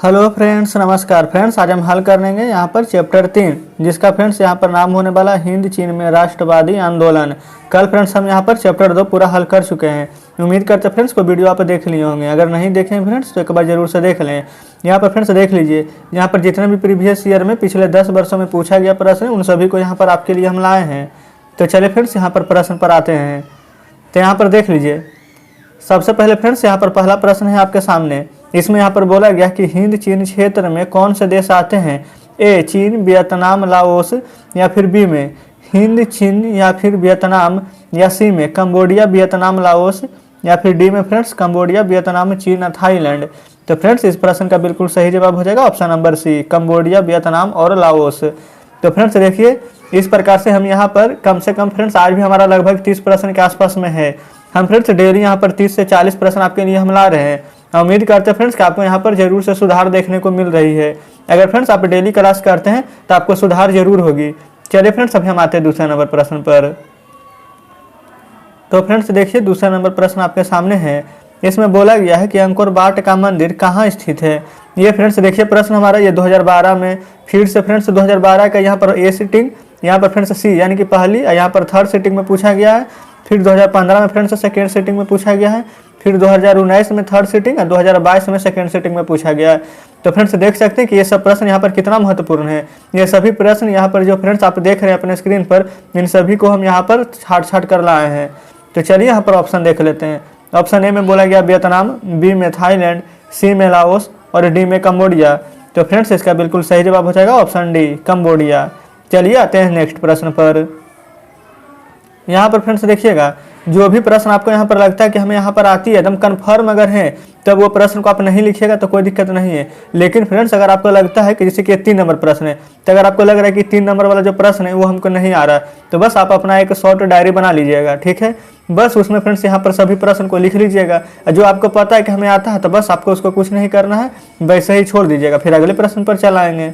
Hello friends, नमस्कार friends. आज हम हल करेंगे यहाँ पर चैप्टर 3, जिसका फ्रेंड्स यहाँ पर नाम होने वाला हिंद चीन में राष्ट्रवादी आंदोलन। कल फ्रेंड्स हम यहाँ पर चैप्टर 2 पूरा हल कर चुके हैं। उम्मीद करते फ्रेंड्स को वीडियो आप देख लिए होंगे। अगर नहीं देखे हैं फ्रेंड्स तो एक बार जरूर से देख लें। यहाँ पर फ्रेंड्स देख लीजिए, यहाँ पर जितने भी प्रीवियस ईयर में पिछले 10 वर्षों में पूछा गया प्रश्न उन सभी को यहाँ पर आपके लिए हम लाए हैं। तो चलिए फ्रेंड्स यहाँ पर प्रश्न पर आते हैं। तो यहाँ पर देख लीजिए, सबसे पहले फ्रेंड्स यहाँ पर पहला प्रश्न है आपके सामने। इसमें यहाँ पर बोला गया कि हिंद चीन क्षेत्र में कौन से देश आते हैं? ए चीन, वियतनाम, लाओस, या फिर बी में हिंद चीन या फिर वियतनाम, या सी में कंबोडिया, वियतनाम, लाओस, या फिर डी में फ्रेंड्स कंबोडिया, वियतनाम, चीन, थाईलैंड। तो फ्रेंड्स इस प्रश्न का बिल्कुल सही जवाब हो जाएगा option number C, Cambodia, Vietnam और लाओस। तो फ्रेंड्स देखिए, इस प्रकार से हम यहाँ पर कम से कम फ्रेंड्स आज भी हमारा लगभग 30 प्रश्न के आसपास में है। हम फ्रेंड्स डेली यहाँ पर 30 से 40 प्रश्न आपके लिए हम ला रहे हैं। उम्मीद करते हैं फ्रेंड्स कि आपको यहाँ पर जरूर से सुधार देखने को मिल रही है। अगर फ्रेंड्स आप डेली क्लास करते हैं तो आपको सुधार जरूर होगी। चलिए फ्रेंड्स अभी हम आते हैं दूसरे नंबर प्रश्न पर। तो फ्रेंड्स देखिए, दूसरा नंबर प्रश्न आपके सामने है। इसमें बोला गया है कि अंकोर वाट का मंदिर कहाँ स्थित है? ये फ्रेंड्स देखिए प्रश्न हमारा ये 2012 में फिर से फ्रेंड्स 2012 का यहाँ पर ए सीटिंग, यहाँ पर फ्रेंड्स सी यानी कि पहली, यहाँ पर थर्ड सीटिंग में पूछा गया है। फिर 2015 में फ्रेंड्स सेकेंड सीटिंग में पूछा गया है। फिर 2019 में थर्ड सीटिंग और 2022 में सेकेंड सीटिंग में पूछा गया है। तो फ्रेंड्स देख सकते हैं कि ये सब प्रश्न यहाँ पर कितना महत्वपूर्ण है। ये सभी प्रश्न यहाँ पर जो फ्रेंड्स आप देख रहे हैं अपने स्क्रीन पर, इन सभी को हम यहाँ पर छाट कर लाए हैं। तो चलिए यहाँ पर ऑप्शन देख लेते हैं। ऑप्शन ए में बोला गया वियतनाम, बी में थाईलैंड, सी में लाओस और डी में कंबोडिया। तो फ्रेंड्स इसका बिल्कुल सही जवाब हो जाएगा ऑप्शन डी, कंबोडिया। चलिए आते हैं नेक्स्ट प्रश्न पर। यहाँ पर फ्रेंड्स देखिएगा, जो भी प्रश्न आपको यहाँ पर लगता है कि हमें यहाँ पर आती है एकदम कंफर्म अगर है, तब वो प्रश्न को आप नहीं लिखिएगा तो कोई दिक्कत नहीं है। लेकिन फ्रेंड्स अगर आपको लगता है कि जैसे कि 3 नंबर प्रश्न है, तो अगर आपको लग रहा है कि 3 नंबर वाला जो प्रश्न है वो हमको नहीं आ रहा, तो बस आप अपना एक शॉर्ट डायरी बना लीजिएगा, ठीक है। बस उसमें फ्रेंड्स यहाँ पर सभी प्रश्न को लिख लीजिएगा। जो आपको पता है कि हमें आता है तो बस आपको उसको कुछ नहीं करना है, वैसे ही छोड़ दीजिएगा, फिर अगले प्रश्न पर चल आएंगे।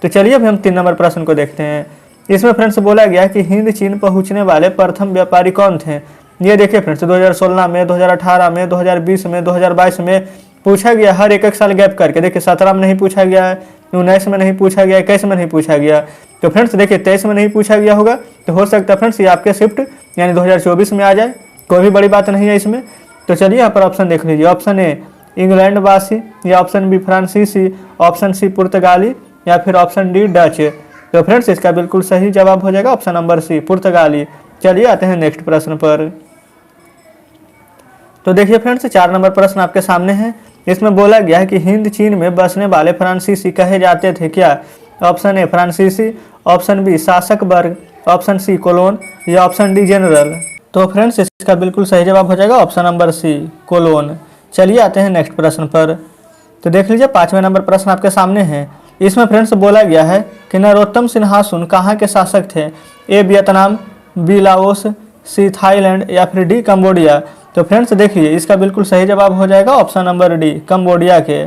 तो चलिए अभी हम 3 नंबर प्रश्न को देखते हैं। इसमें फ्रेंड्स बोला गया कि हिंद चीन पहुंचने वाले प्रथम व्यापारी कौन थे? ये देखिए फ्रेंड्स 2016 में, 2018 में, 2020 में, 2022 में पूछा गया, हर एक साल गैप करके। देखिए 17 में नहीं पूछा गया है, 19 में नहीं पूछा गया, 21 में नहीं पूछा गया। तो फ्रेंड्स देखिए 23 में नहीं पूछा गया होगा, तो हो सकता है फ्रेंड्स ये आपके शिफ्ट यानी 2024 में आ जाए, कोई भी बड़ी बात नहीं है इसमें। तो चलिए यहाँ पर ऑप्शन देख लीजिए। ऑप्शन ए इंग्लैंड वासी, या ऑप्शन बी फ्रांसीसी, ऑप्शन सी पुर्तगाली, या फिर ऑप्शन डी डच। तो फ्रेंड्स इसका बिल्कुल सही जवाब हो जाएगा ऑप्शन नंबर सी, पुर्तगाली। चलिए आते हैं नेक्स्ट प्रश्न पर। तो देखिए फ्रेंड्स 4 नंबर प्रश्न आपके सामने है। इसमें बोला गया है कि हिंद चीन में बसने वाले फ्रांसीसी कहे जाते थे क्या? ऑप्शन ए फ्रांसीसी, ऑप्शन बी शासक वर्ग, ऑप्शन सी कोलोन, या ऑप्शन डी जनरल। तो फ्रेंड्स इसका बिल्कुल सही जवाब हो जाएगा ऑप्शन नंबर सी, कोलोन। चलिए आते हैं नेक्स्ट प्रश्न पर। तो देख लीजिए 5वें नंबर प्रश्न आपके सामने है। इसमें फ्रेंड्स बोला गया है कि नरोत्तम सिंहासुन कहाँ के शासक थे? A Vietnam, B Laos, C Thailand, या फिर डी कंबोडिया। तो फ्रेंड्स देखिए इसका बिल्कुल सही जवाब हो जाएगा ऑप्शन नंबर डी, कंबोडिया के।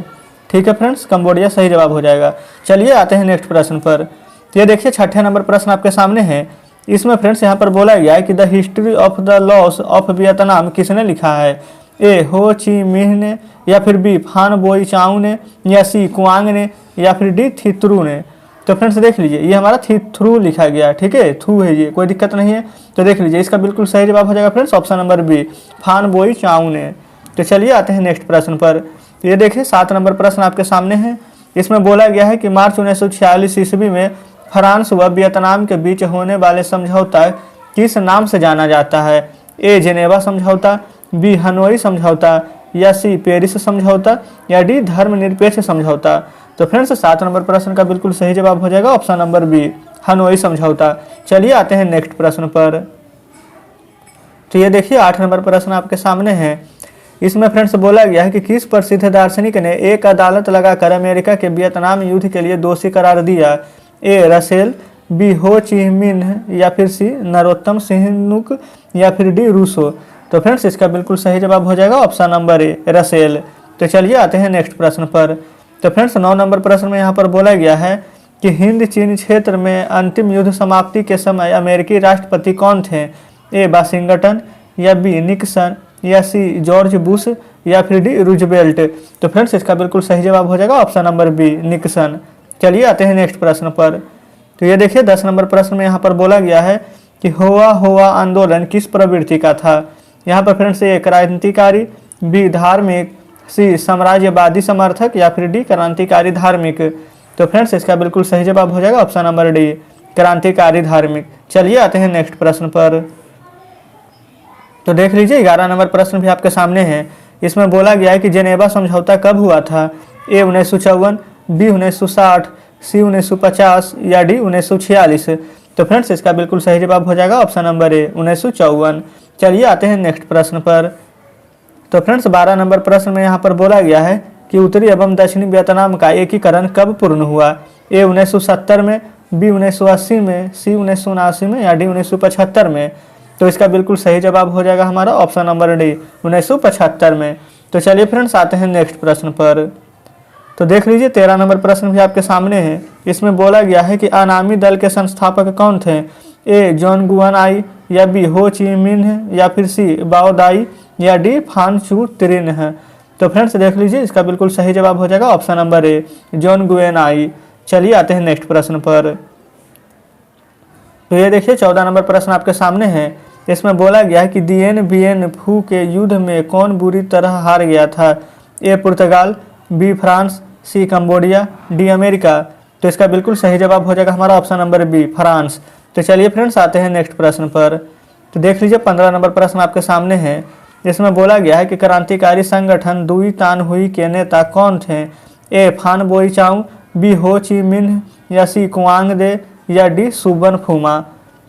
ठीक है फ्रेंड्स, कंबोडिया सही जवाब हो जाएगा। चलिए आते हैं नेक्स्ट प्रश्न पर। तो ये देखिए 6ठे नंबर प्रश्न आपके सामने है। इसमें फ्रेंड्स यहाँ पर बोला गया है कि the history of the loss of Vietnam किसने लिखा है? ए हो ची मिन्ह ने, या फिर बी फान बोई चाऊ ने, या सी कुआंग ने, या फिर डी थित्रु ने। तो फ्रेंड्स देख लीजिए ये हमारा थित्रु लिखा गया, ठीक है, थू है ये, कोई दिक्कत नहीं है। तो देख लीजिए इसका बिल्कुल सही जवाब हो जाएगा फ्रेंड्स ऑप्शन नंबर बी, फान बोई चाऊ ने। तो चलिए आते हैं नेक्स्ट प्रश्न पर। ये देखिए 7 नंबर प्रश्न आपके सामने है। इसमें बोला गया है कि मार्च 1946 ईस्वी में फ्रांस व वियतनाम के बीच होने वाले समझौता किस नाम से जाना जाता है? ए जेनेवा समझौता, बी हनोई समझौता, या सी पेरिस समझौता, या डी धर्मनिरपेक्ष समझौता। तो फ्रेंड्स 7 नंबर प्रश्न का बिल्कुल सही जवाब हो जाएगा ऑप्शन नंबर बी, हनोई समझौता। चलिए आते हैं नेक्स्ट प्रश्न पर। तो ये देखिए 8 नंबर प्रश्न आपके सामने है। इसमें फ्रेंड्स बोला गया है कि किस प्रसिद्ध दार्शनिक ने एक अदालत लगाकर अमेरिका के वियतनाम युद्ध के लिए दोषी करार दिया? ए रसेल, बी हो ची मिन्ह, या फिर सी नरोत्तम सिंहनुक, या फिर डी रूसो। तो फ्रेंड्स इसका बिल्कुल सही जवाब हो जाएगा ऑप्शन नंबर ए, रसेल। तो चलिए आते हैं नेक्स्ट प्रश्न पर। तो फ्रेंड्स 9 नंबर प्रश्न में यहाँ पर बोला गया है कि हिंद चीन क्षेत्र में अंतिम युद्ध समाप्ति के समय अमेरिकी राष्ट्रपति कौन थे? ए वाशिंगटन, या बी निक्सन, या सी जॉर्ज बुश, या फिर डी रूजवेल्ट। तो फ्रेंड्स इसका बिल्कुल सही जवाब हो जाएगा ऑप्शन नंबर बी निक्सन। चलिए आते हैं नेक्स्ट प्रश्न पर। तो ये देखिए 10 नंबर प्रश्न में यहाँ पर बोला गया है कि हुआ हुआ आंदोलन किस प्रवृत्ति का था। यहाँ पर फ्रेंड्स ए क्रांतिकारी, बी धार्मिक, सी साम्राज्यवादी समर्थक या फिर डी क्रांतिकारी धार्मिक। तो फ्रेंड्स इसका बिल्कुल सही जवाब हो जाएगा ऑप्शन नंबर डी क्रांतिकारी धार्मिक। चलिए आते हैं नेक्स्ट प्रश्न पर। तो देख लीजिए 11 नंबर प्रश्न भी आपके सामने है। इसमें बोला गया है कि जेनेवा समझौता कब हुआ था। ए 1954, बी 1960, सी 1950 या डी 1946। तो फ्रेंड्स इसका बिल्कुल सही जवाब हो जाएगा ऑप्शन नंबर ए 1954। चलिए आते हैं नेक्स्ट प्रश्न पर। तो फ्रेंड्स 12 नंबर प्रश्न में यहाँ पर बोला गया है कि उत्तरी एवं दक्षिणी वियतनाम का एकीकरण कब पूर्ण हुआ। ए 1970 में, बी 1980 में, सी 1979 में या डी 1975 में। तो इसका बिल्कुल सही जवाब हो जाएगा हमारा ऑप्शन नंबर डी 1975 में। तो चलिए फ्रेंड्स आते हैं नेक्स्ट प्रश्न पर। तो देख लीजिए 13 नंबर प्रश्न भी आपके सामने है। इसमें बोला गया है कि अनामी दल के संस्थापक कौन थे। ए जॉन गुआन आई या बी हो ची मिन्ह या फिर सी बाओ दाई या डी फान चू त्रिन है। तो फ्रेंड्स देख लीजिए इसका बिल्कुल सही जवाब हो जाएगा ऑप्शन नंबर ए जॉन गुएन आई। चलिए आते हैं नेक्स्ट प्रश्न पर। तो ये देखिए 14 नंबर प्रश्न आपके सामने है। इसमें बोला गया है कि दिएन बिएन फू के युद्ध में कौन बुरी तरह हार गया था। ए पुर्तगाल, बी फ्रांस, सी कंबोडिया, डी अमेरिका। तो इसका बिल्कुल सही जवाब हो जाएगा हमारा ऑप्शन नंबर बी फ्रांस। तो चलिए फ्रेंड्स आते हैं नेक्स्ट प्रश्न पर। तो देख लीजिए 15 नंबर प्रश्न आपके सामने है। इसमें बोला गया है कि क्रांतिकारी संगठन दुई तान हुई के नेता कौन थे। ए फान बोई चाऊ, बी हो ची मिन्ह या सी कुआंग दे या डी सुबन फुमा।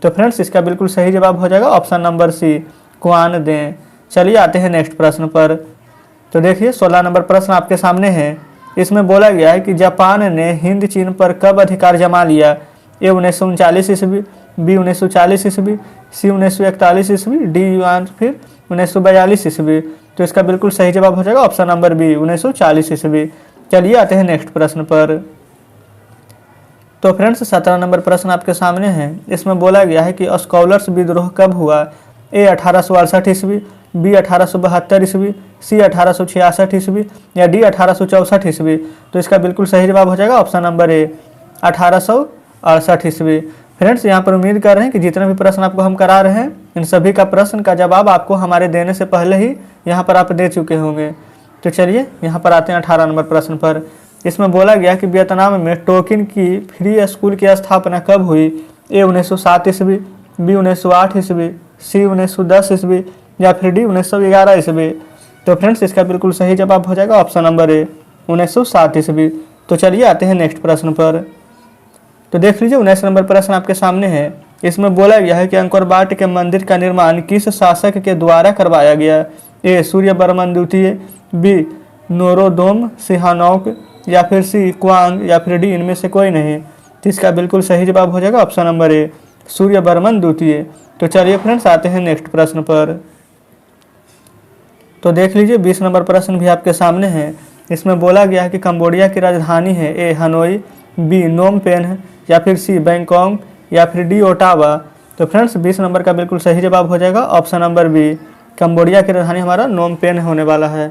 तो फ्रेंड्स इसका बिल्कुल सही जवाब हो जाएगा ऑप्शन नंबर सी कुआन दे। चलिए आते हैं नेक्स्ट प्रश्न पर। तो देखिए 16 नंबर प्रश्न आपके सामने है। इसमें बोला गया है कि जापान ने हिंद चीन पर कब अधिकार जमा लिया। ए 1939 ईस्वी, बी 1940 ईस्वी, सी 1941 ईस्वी, डी या फिर 1942 ईस्वी। तो इसका बिल्कुल सही जवाब हो जाएगा ऑप्शन नंबर बी 1940 ईस्वी। चलिए आते हैं नेक्स्ट प्रश्न पर। तो फ्रेंड्स 17 नंबर प्रश्न आपके सामने है। इसमें बोला गया है कि स्कॉलर्स विद्रोह कब हुआ। ए 1868 ईस्वी, बी 1872 ईस्वी, सी 1866 ईस्वी या डी 1864 ईस्वी। तो इसका बिल्कुल सही जवाब हो जाएगा ऑप्शन नंबर ए 1868 ईस्वी। फ्रेंड्स यहाँ पर उम्मीद कर रहे हैं कि जितने भी प्रश्न आपको हम करा रहे हैं इन सभी का प्रश्न का जवाब आपको हमारे देने से पहले ही यहाँ पर आप दे चुके होंगे। तो चलिए यहाँ पर आते हैं 18 नंबर प्रश्न पर। इसमें बोला गया कि वियतनाम में टोकिन की फ्री स्कूल की स्थापना कब हुई। ए 1907 ईस्वी, बी 1908 ईस्वी, सी 1910 ईस्वी या फिर डी 1911 ईस्वी। तो फ्रेंड्स इसका बिल्कुल सही जवाब हो जाएगा ऑप्शन नंबर ए 1907 ईस्वी। तो चलिए आते हैं नेक्स्ट प्रश्न पर। तो देख लीजिए 19 नंबर प्रश्न आपके सामने है। इसमें बोला गया है कि अंकोर वाट के मंदिर का निर्माण किस शासक के द्वारा करवाया गया। ए सूर्यवर्मन द्वितीय, बी नोरोदोम सिहानोक या फिर सी क्वांग या फिर डी इनमें से कोई नहीं। तो इसका बिल्कुल सही जवाब हो जाएगा ऑप्शन नंबर ए सूर्यवर्मन द्वितीय। तो चलिए फ्रेंड्स आते हैं नेक्स्ट प्रश्न पर। तो देख लीजिए 20 नंबर प्रश्न भी आपके सामने है। इसमें बोला गया है कि कंबोडिया की राजधानी है। ए हनोई, बी नोम पेन या फिर सी बैंकॉक या फिर डी ओटावा। तो फ्रेंड्स 20 नंबर का बिल्कुल सही जवाब हो जाएगा ऑप्शन नंबर बी कंबोडिया की राजधानी हमारा नोम पेन होने वाला है।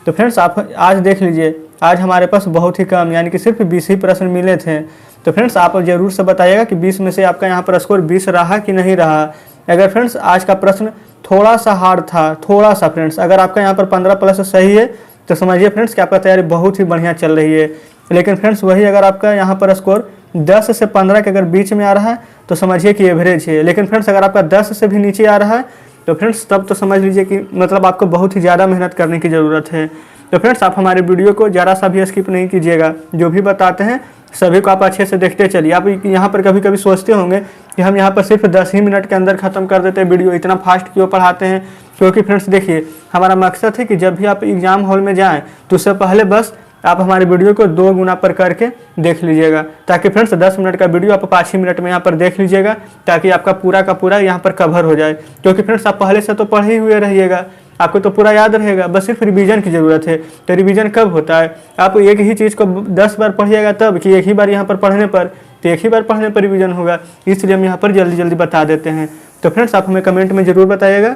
तो फ्रेंड्स आप आज देख लीजिए आज हमारे पास बहुत ही कम यानी कि सिर्फ 20 ही प्रश्न मिले थे। तो फ्रेंड्स आप ज़रूर से बताइएगा कि 20 में से आपका यहाँ पर स्कोर 20 रहा कि नहीं रहा। अगर फ्रेंड्स आज का प्रश्न थोड़ा सा हार्ड था, थोड़ा सा फ्रेंड्स, अगर आपका यहाँ पर 15 प्लस सही है तो समझिए फ्रेंड्स कि आपका तैयारी बहुत ही बढ़िया चल रही है। लेकिन फ्रेंड्स वही अगर आपका यहाँ पर स्कोर 10 से 15 के अगर बीच में आ रहा है तो समझिए कि एवरेज है। लेकिन फ्रेंड्स अगर आपका 10 से भी नीचे आ रहा है तो फ्रेंड्स तब तो समझ लीजिए कि मतलब आपको बहुत ही ज़्यादा मेहनत करने की ज़रूरत है। तो फ्रेंड्स आप हमारे वीडियो को ज़रा सा भी स्किप नहीं कीजिएगा। जो भी बताते हैं सभी को आप अच्छे से देखते चलिए। आप यहाँ पर कभी कभी सोचते होंगे कि हम यहाँ पर सिर्फ 10 ही मिनट के अंदर ख़त्म कर देते हैं वीडियो, इतना फास्ट क्यों पढ़ाते हैं। क्योंकि फ्रेंड्स देखिए हमारा मकसद है कि जब भी आप एग्ज़ाम हॉल में जाएँ तो उससे पहले बस आप हमारे वीडियो को 2 गुना पर करके देख लीजिएगा, ताकि फ्रेंड्स 10 मिनट का वीडियो आप 5 ही मिनट में यहाँ पर देख लीजिएगा, ताकि आपका पूरा का पूरा यहाँ पर कवर हो जाए। क्योंकि फ्रेंड्स आप पहले से तो पढ़े ही हुए रहिएगा, आपको तो पूरा याद रहेगा, बस सिर्फ रिवीजन की ज़रूरत है। तो रिवीजन कब होता है, आप एक ही चीज़ को 10 बार पढ़िएगा तब कि एक ही बार यहाँ पर पढ़ने पर, तो एक ही बार पढ़ने पर रिवीजन होगा। इसलिए हम यहाँ पर जल्दी जल्दी बता देते हैं। तो फ्रेंड्स आप हमें कमेंट में ज़रूर बताइएगा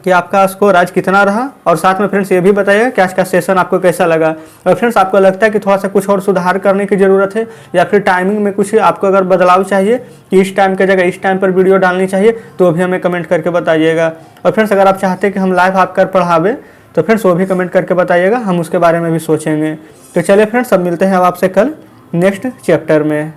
कि आपका स्कोर आज कितना रहा, और साथ में फ्रेंड्स ये भी बताइएगा कि आज का सेशन आपको कैसा लगा। और फ्रेंड्स आपको लगता है कि थोड़ा सा कुछ और सुधार करने की ज़रूरत है, या फिर टाइमिंग में कुछ आपको अगर बदलाव चाहिए कि इस टाइम की जगह इस टाइम पर वीडियो डालनी चाहिए, तो भी हमें कमेंट करके बताइएगा। और फ्रेंड्स अगर आप चाहते हैं कि हम लाइव आकर पढ़ावें तो फ्रेंड्स वो भी कमेंट करके बताइएगा, हम उसके बारे में भी सोचेंगे। तो चलिए फ्रेंड्स, अब मिलते हैं अब आपसे कल नेक्स्ट चैप्टर में।